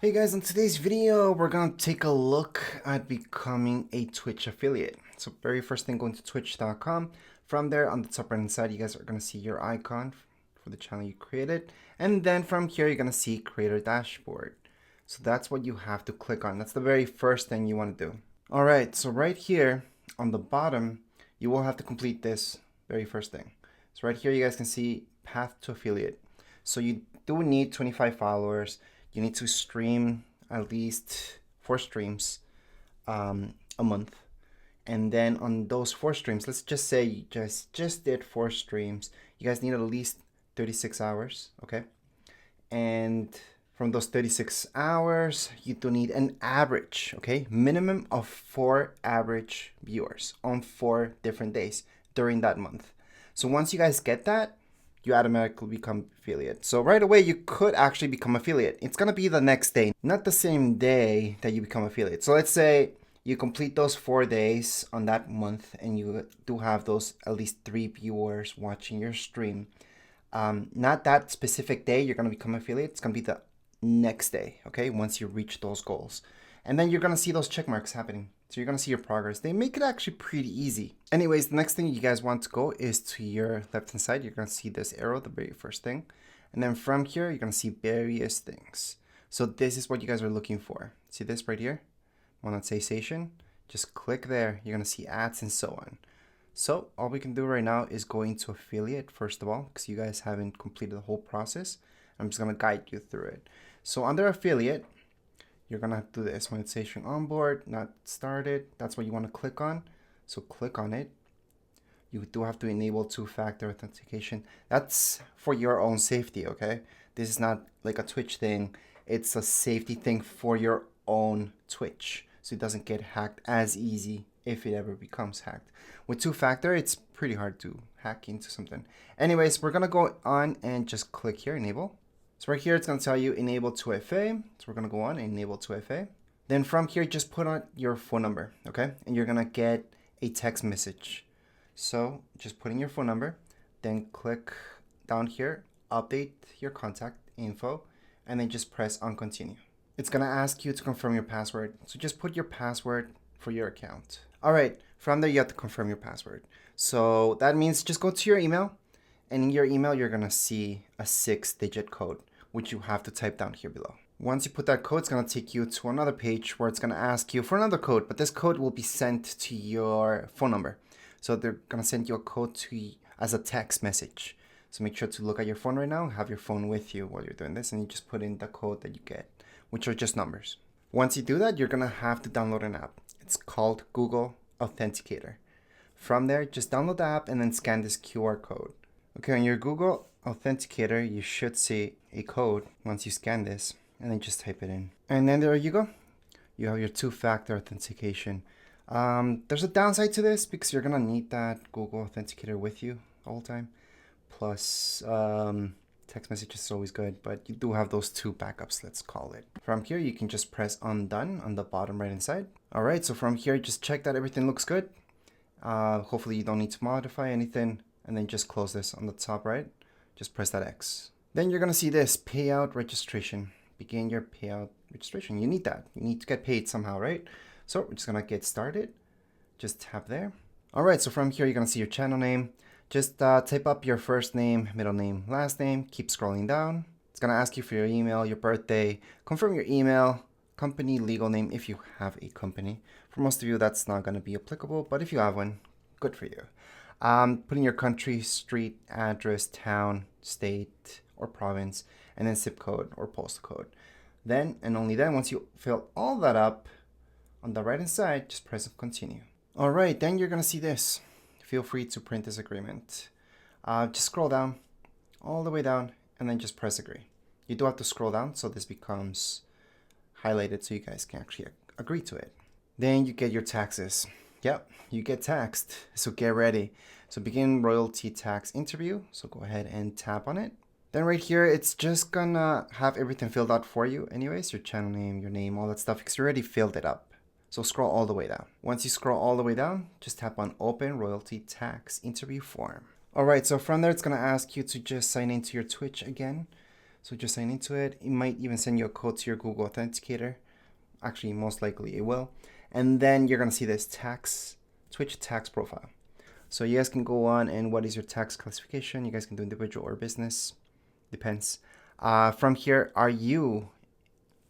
Hey guys, in today's video, we're gonna take a look at becoming a Twitch affiliate. So very first thing, going to twitch.com. From there, on the top right hand side, you guys are gonna see your icon for the channel you created. And then from here, you're gonna see creator dashboard. So that's what you have to click on. That's the very first thing you wanna do. All right, so right here on the bottom, you will have to complete this very first thing. So right here, you guys can see path to affiliate. So you do need 25 followers. You need to stream at least 4 streams a month. And then on those 4 streams, let's just say you just did 4 streams. You guys need at least 36 hours, okay? And from those 36 hours, you do need an average, okay? Minimum of 4 average viewers on 4 different days during that month. So once you guys get that, you automatically become affiliate. So right away, you could actually become affiliate. It's gonna be the next day, not the same day that you become affiliate. So let's say you complete those 4 days on that month and you do have those at least 3 viewers watching your stream. Not that specific day you're gonna become affiliate. It's gonna be the next day, okay? Once you reach those goals. And then you're gonna see those check marks happening. So you're gonna see your progress. They make it actually pretty easy. Anyways, the next thing you guys want to go is to your left-hand side. You're gonna see this arrow, the very first thing. And then from here, you're gonna see various things. So this is what you guys are looking for. See this right here? Monetization. Just click there. You're gonna see ads and so on. So all we can do right now is go into affiliate first of all, because you guys haven't completed the whole process. I'm just gonna guide you through it. So under affiliate, you're gonna do this monetization onboard, not started. That's what you want to click on. So click on it. You do have to enable 2-factor authentication. That's for your own safety, okay? This is not like a Twitch thing. It's a safety thing for your own Twitch. So it doesn't get hacked as easy if it ever becomes hacked. With 2-factor, it's pretty hard to hack into something. Anyways, we're gonna go on and just click here, enable. So right here, it's going to tell you enable 2FA. So we're going to go on and enable 2FA. Then from here, just put on your phone number, okay? And you're going to get a text message. So just put in your phone number, then click down here, update your contact info, and then just press on continue. It's going to ask you to confirm your password. So just put your password for your account. All right, from there, you have to confirm your password. So that means just go to your email. And in your email, you're gonna see a 6-digit code, which you have to type down here below. Once you put that code, it's gonna take you to another page where it's gonna ask you for another code, but this code will be sent to your phone number. So they're gonna send you a code as a text message. So make sure to look at your phone right now, have your phone with you while you're doing this, and you just put in the code that you get, which are just numbers. Once you do that, you're gonna have to download an app. It's called Google Authenticator. From there, just download the app and then scan this QR code. Okay, on your Google Authenticator, you should see a code once you scan this, and then just type it in. And then there you go. You have your 2-factor authentication. There's a downside to this because you're gonna need that Google Authenticator with you all the time. Plus, text message is always good, but you do have those 2 backups, let's call it. From here, you can just press on done on the bottom right hand side. All right, so from here, just check that everything looks good. Hopefully you don't need to modify anything. And then just close this on the top right. Just press that X. Then you're gonna see this payout registration. Begin your payout registration. You need that. You need to get paid somehow, right? So we're just gonna get started. Just tap there. All right, so from here, you're gonna see your channel name. Just type up your first name, middle name, last name. Keep scrolling down. It's gonna ask you for your email, your birthday. Confirm your email, company, legal name if you have a company. For most of you, that's not gonna be applicable, but if you have one, good for you. Put in your country, street, address, town, state, or province, and then zip code or postal code. Then, and only then, once you fill all that up, on the right hand side, just press continue. All right, then you're gonna see this. Feel free to print this agreement. Just scroll down, all the way down, and then just press agree. You do have to scroll down so this becomes highlighted so you guys can actually agree to it. Then you get your taxes. Yep, you get taxed, so get ready. So begin royalty tax interview. So go ahead and tap on it. Then right here, it's just gonna have everything filled out for you anyways, your channel name, your name, all that stuff, because you already filled it up. So scroll all the way down. Once you scroll all the way down, just tap on open royalty tax interview form. All right, so from there, it's gonna ask you to just sign into your Twitch again. So just sign into it. It might even send you a code to your Google Authenticator. Actually, most likely it will. And then you're gonna see this Twitch tax profile. So you guys can go on and what is your tax classification? You guys can do individual or business, depends. From here, are you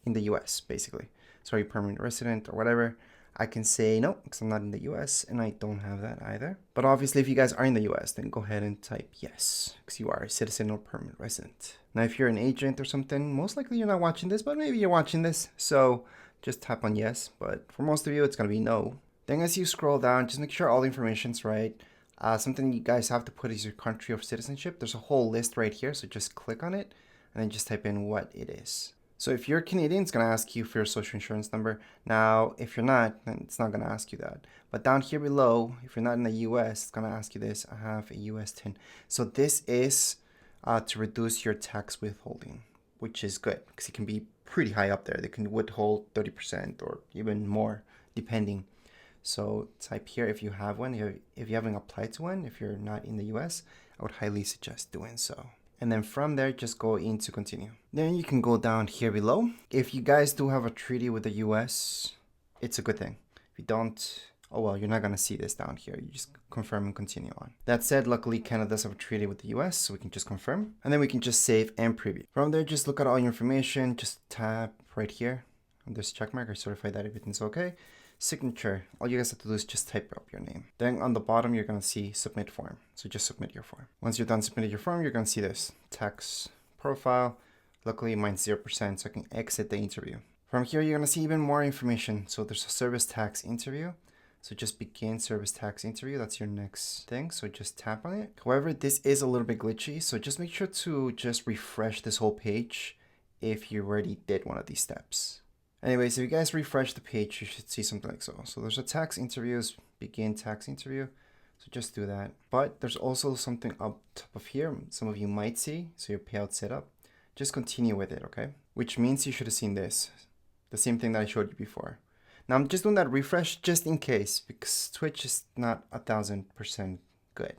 in the US basically? So are you permanent resident or whatever? I can say no, because I'm not in the US and I don't have that either. But obviously if you guys are in the US, then go ahead and type yes, because you are a citizen or permanent resident. Now if you're an agent or something, most likely you're not watching this, but maybe you're watching this. So just tap on yes, but for most of you, it's gonna be no. Then as you scroll down, just make sure all the information's right. Something you guys have to put is your country of citizenship. There's a whole list right here, so just click on it and then just type in what it is. So if you're Canadian, it's going to ask you for your social insurance number. Now, if you're not, then it's not going to ask you that. But down here below, if you're not in the US, it's going to ask you this. I have a US TIN. So this is to reduce your tax withholding, which is good because it can be pretty high up there. They can withhold 30% or even more, depending. So type here if you have one. If you haven't applied to one, if you're not in the US, I would highly suggest doing so. And then from there, just go into continue. Then you can go down here below. If you guys do have a treaty with the US, it's a good thing. If you don't, oh well, you're not gonna see this down here. You just confirm and continue on. That said, luckily Canada does have a treaty with the US, so we can just confirm. And then we can just save and preview. From there, just look at all your information. Just tap right here on this check mark or certify that everything's okay. Signature, all you guys have to do is just type up your name. Then on the bottom, you're gonna see submit form. So just submit your form. Once you're done submitting your form, you're gonna see this tax profile. Luckily mine's 0%, so I can exit the interview. From here, you're gonna see even more information. So there's a service tax interview. So just begin service tax interview. That's your next thing. So just tap on it. However, this is a little bit glitchy. So just make sure to just refresh this whole page if you already did one of these steps. Anyways, if you guys refresh the page, you should see something like so. So there's a tax interviews, begin tax interview. So just do that. But there's also something up top of here. Some of you might see. So your payout setup. Just continue with it, okay? Which means you should have seen this. The same thing that I showed you before. Now I'm just doing that refresh just in case because Twitch is not 1000% good.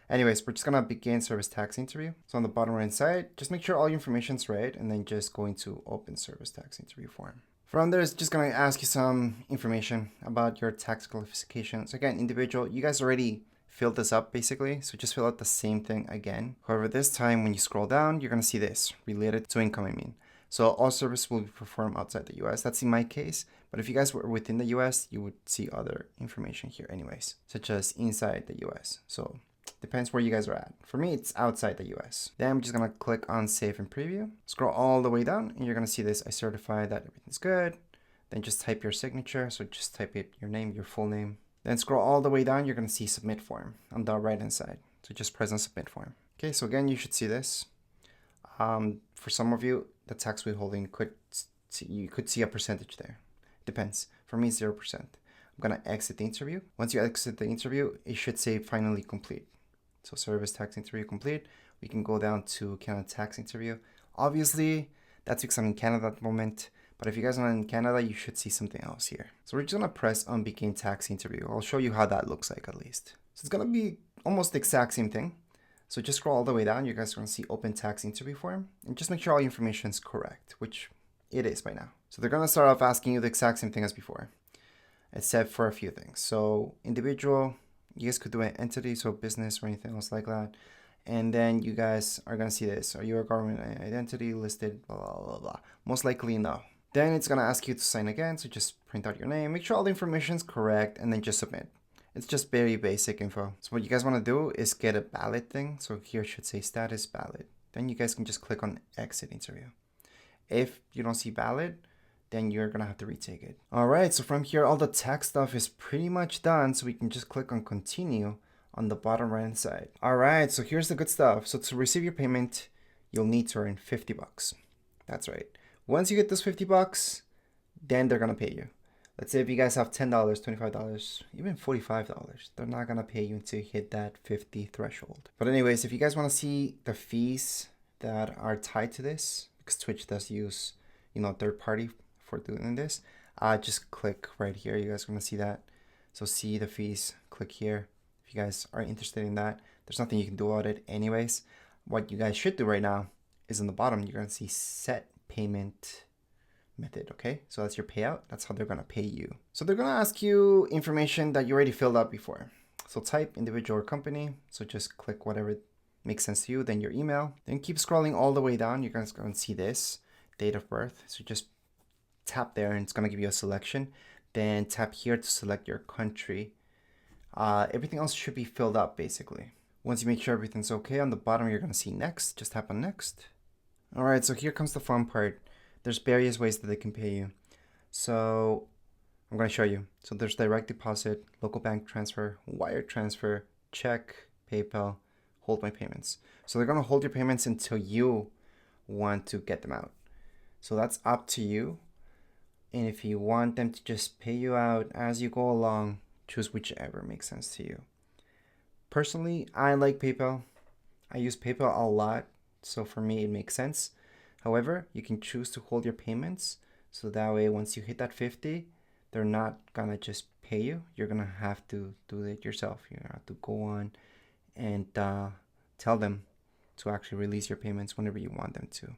Anyways, we're just gonna begin service tax interview. So on the bottom right side, just make sure all your information's right and then just go into open service tax interview form. From there, it's just gonna ask you some information about your tax classification. So again, individual, you guys already filled this up basically. So just fill out the same thing again. However, this time when you scroll down, you're gonna see this, related to income, I mean. So all service will be performed outside the US. That's in my case. But if you guys were within the US, you would see other information here anyways, such as inside the US. So depends where you guys are at. For me, it's outside the US. Then I'm just gonna click on save and preview. Scroll all the way down and you're gonna see this. I certify that everything's good. Then just type your signature. So just type it, your name, your full name. Then scroll all the way down. You're gonna see submit form on the right hand side. So just press on submit form. Okay, so again, you should see this. For some of you, the tax withholding you could see a percentage there. Depends. For me, 0%. I'm gonna exit the interview. Once you exit the interview, it should say finally complete. So service tax interview complete. We can go down to Canada tax interview. Obviously, that's because I'm in Canada at the moment. But if you guys are not in Canada, you should see something else here. So we're just gonna press on begin tax interview. I'll show you how that looks like at least. So it's gonna be almost the exact same thing. So just scroll all the way down. You guys are gonna see open tax interview form. And just make sure all your information is correct, which it is by now. So they're gonna start off asking you the exact same thing as before, except for a few things. So individual, you guys could do an entity, so business or anything else like that. And then you guys are gonna see this. Are you a government identity listed, blah, blah, blah, blah. Most likely no. Then it's gonna ask you to sign again. So just print out your name, make sure all the information is correct, and then just submit. It's just very basic info. So what you guys wanna do is get a ballot thing. So here it should say status ballot. Then you guys can just click on exit interview. If you don't see ballot, then you're gonna have to retake it. All right, so from here, all the tax stuff is pretty much done. So we can just click on continue on the bottom right hand side. All right, so here's the good stuff. So to receive your payment, you'll need to earn $50. That's right. Once you get those $50, then they're gonna pay you. Let's say if you guys have $10, $25, even $45, they're not gonna pay you until you hit that 50 threshold. But anyways, if you guys wanna see the fees that are tied to this, because Twitch does use, third party for doing this, just click right here. You guys are gonna see that. So see the fees, click here. If you guys are interested in that, there's nothing you can do about it anyways. What you guys should do right now is on the bottom. You're gonna see set payment method, okay? So that's your payout. That's how they're gonna pay you. So they're gonna ask you information that you already filled out before. So type individual or company. So just click whatever makes sense to you, then your email. Then keep scrolling all the way down. You're guys gonna see this, date of birth. So just tap there and it's gonna give you a selection. Then tap here to select your country. Everything else should be filled up basically. Once you make sure everything's okay, on the bottom you're gonna see next. Just tap on next. All right, so here comes the fun part. There's various ways that they can pay you. So I'm going to show you. So there's direct deposit, local bank transfer, wire transfer, check, PayPal, hold my payments. So they're going to hold your payments until you want to get them out. So that's up to you. And if you want them to just pay you out as you go along, choose whichever makes sense to you. Personally, I like PayPal. I use PayPal a lot. So for me, it makes sense. However, you can choose to hold your payments. So that way, once you hit that 50, they're not gonna just pay you. You're gonna have to do it yourself. You're gonna have to go on and tell them to actually release your payments whenever you want them to.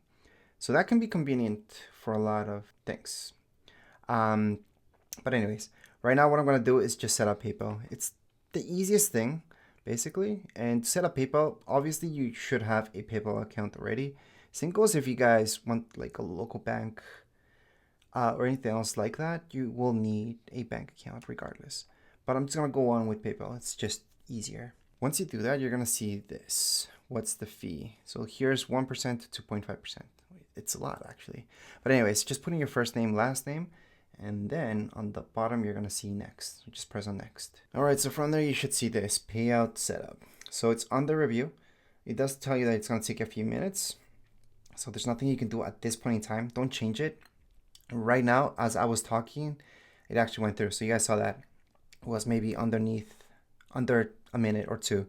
So that can be convenient for a lot of things. But anyways, right now what I'm gonna do is just set up PayPal. It's the easiest thing, basically. And to set up PayPal, obviously you should have a PayPal account already. Same goes if you guys want like a local bank or anything else like that, you will need a bank account regardless. But I'm just gonna go on with PayPal. It's just easier. Once you do that, you're gonna see this. What's the fee? So here's 1% to 2.5%. It's a lot actually. But anyways, just put in your first name, last name, and then on the bottom, you're gonna see next. So just press on next. All right, so from there, you should see this payout setup. So it's under review. It does tell you that it's gonna take a few minutes. So there's nothing you can do at this point in time. Don't change it. Right now, as I was talking, it actually went through. So you guys saw that it was maybe under a minute or two,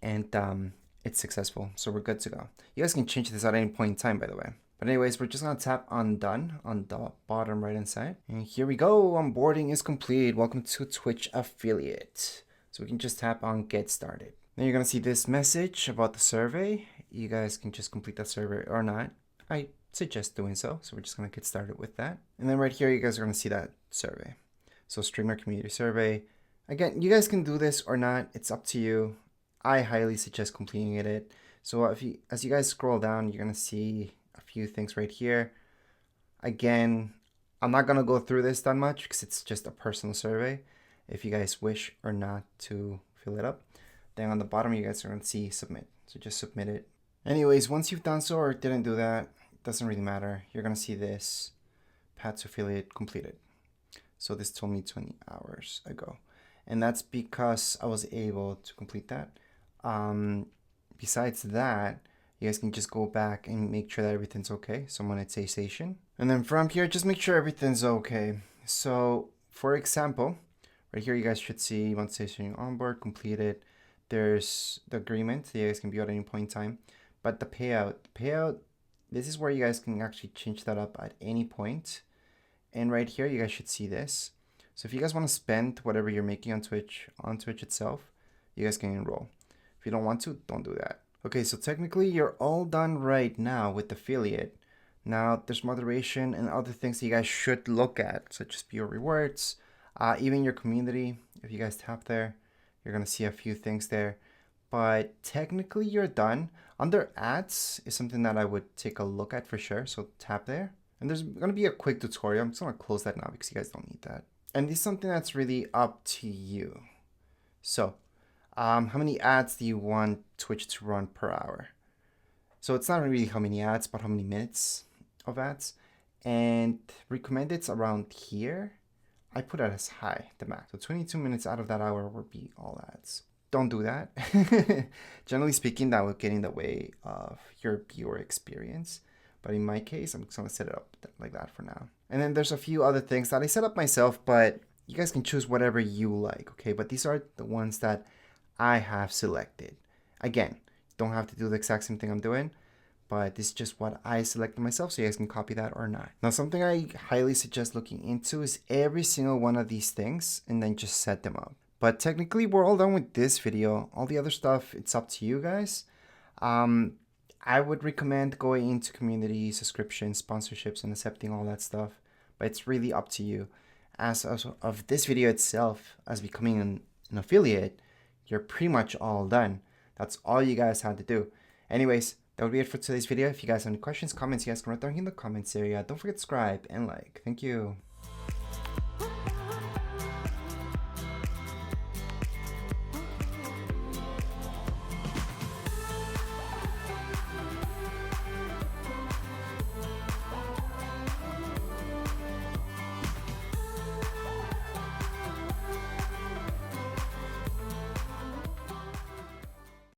and it's successful. So we're good to go. You guys can change this at any point in time, by the way. But anyways, we're just gonna tap on done on the bottom right hand side. And here we go, onboarding is complete. Welcome to Twitch Affiliate. So we can just tap on get started. Then you're gonna see this message about the survey. You guys can just complete that survey or not. I suggest doing so. So we're just gonna get started with that. And then right here, you guys are gonna see that survey. So streamer community survey. Again, you guys can do this or not. It's up to you. I highly suggest completing it. So as you guys scroll down, you're gonna see a few things right here. Again, I'm not gonna go through this that much because it's just a personal survey. If you guys wish or not to fill it up, then on the bottom you guys are gonna see submit. So just submit it. Anyways, once you've done so or didn't do that, it doesn't really matter. You're gonna see this path to affiliate completed. So this told me 20 hours ago, and that's because I was able to complete that. Besides that, you guys can just go back and make sure that everything's okay. So monetization. And then from here, just make sure everything's okay. So for example, right here, you guys should see monetization on board completed. There's the agreement that you guys can view at any point in time. But the payout, this is where you guys can actually change that up at any point. And right here, you guys should see this. So if you guys want to spend whatever you're making on Twitch itself, you guys can enroll. If you don't want to, don't do that. Okay, so technically you're all done right now with affiliate. Now there's moderation and other things that you guys should look at, such as your rewards, even your community. If you guys tap there, you're gonna see a few things there. But technically you're done. Under ads is something that I would take a look at for sure. So tap there. And there's gonna be a quick tutorial. I'm just gonna close that now because you guys don't need that. And this is something that's really up to you. So how many ads do you want Twitch to run per hour? So it's not really how many ads, but how many minutes of ads. And recommended's around here. I put it as high, the max. So 22 minutes out of that hour would be all ads. Don't do that. Generally speaking, that would get in the way of your viewer experience. But in my case, I'm just gonna set it up like that for now. And then there's a few other things that I set up myself, but you guys can choose whatever you like, okay? But these are the ones that I have selected. Again, don't have to do the exact same thing I'm doing, but this is just what I selected myself, so you guys can copy that or not. Now, something I highly suggest looking into is every single one of these things and then just set them up. But technically, we're all done with this video. All the other stuff, it's up to you guys. I would recommend going into community subscriptions, sponsorships, and accepting all that stuff, but it's really up to you. As of this video itself, as becoming an affiliate, you're pretty much all done. That's all you guys had to do. Anyways, that would be it for today's video. If you guys have any questions, comments, you guys can write down in the comments area. Don't forget to subscribe and like. Thank you.